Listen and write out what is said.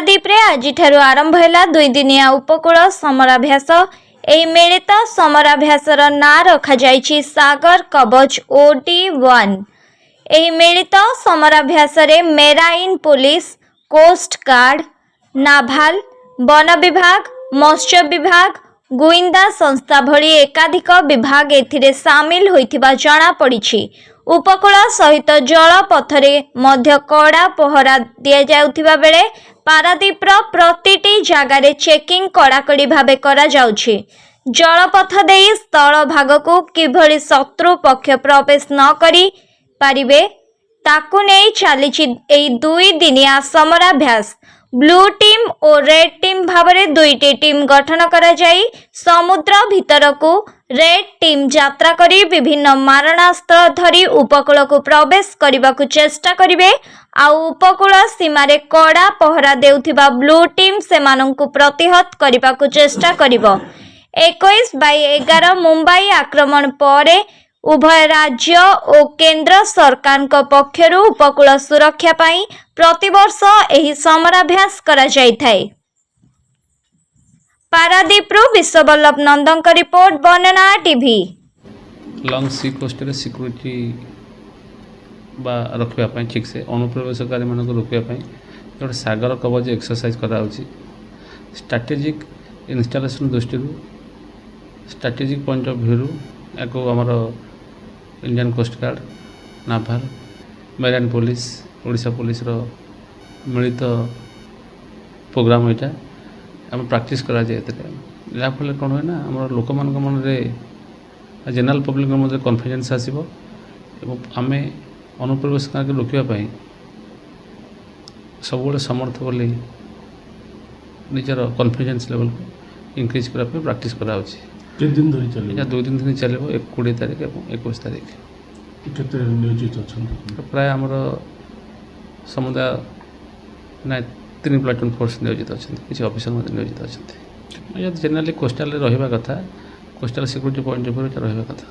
पारादीप रे आजिठारु आरंभ है 2 दिनिया उपकूल समराभ्यास। एही मिलित समराभ्यासर नाँ रखा जाइछि सागर कवच OD1। एही मिलित समराभ्यास रे marine police, coast guard, naval, वन विभाग, मत्स्य विभाग, गुइंदा संस्था भली एकाधिक विभाग एथिरे सामिल होइथिबा जणा पड़िछि। उपकूल सहित जल पथरे मध्य कड़ा पहरा दिया जाउथिबा बेले पारादीपर प्रतिटी जगार चेकिंग कड़ाकड़ी भावे करा जाउछि। जलपथ देई स्थल भागकू किभली शत्रु पक्ष प्रवेश न करी पारिबे ताकू नेई चलीछि एई 2 दिनिया समराभ्यास। ब्लू टीम और रेड टीम भावरे 2टी टीम गठन करा जाई समुद्र भितरकू रेड टीम यात्रा करी विभिन्न मारणास्त्र धरी उपकूल को प्रवेश करने चेष्टा करिवे। आउ उपकूल सीमारे कड़ा पहरा देउथिबा ब्लू टीम सेमानंकु प्रतिहत करने को चेष्टा करिवो। 21/11 मुंबई आक्रमण परे उभय राज्य और केंद्र सरकार पक्षरु उपकूल सुरक्षा पाई प्रतिवर्ष एही समराभ्यास करा जाइथाय। पारादीपरू विश्ववल्लभ नंदन रिपोर्ट बन्ना टीवी। लंग सी कोस्ट रे सिक्योरिटी बा रखिया ठीक से अनुप्रवेशकारी मान रोकने गोटे सागर कवच एक्सरसाइज करा स्ट्रैटेजिक इनस्टॉलेशन दृष्टि स्ट्रैटेजिक पॉइंट ऑफ व्यू या आमर Indian coast guard, naval, marine police, Odisha police रो मिलित प्रोग्राम यहाँ आम प्रैक्टिस करा जाफल कौन हुए ना आम लोक मान मन जनरल पब्लिक मध्य कॉन्फिडेंस आसो आम अनुप्रवेश रोकने सब समर्थ बोली निजर कॉन्फिडेंस लेवल को इंक्रीज करने प्रैक्टिस करा 2 दिन धरी चलो 2 दिन धरी चलो 20 तारीख और 21 तारीख। केते नियोजित अच्छा प्राय आमर समुदाय ना 3 प्लाटून फोर्स नियोजित अच्छा किसी ऑफिसर नियोजित अच्छा जेनराली कोस्टाल रहा कथा coastal security point of view रहा कथा।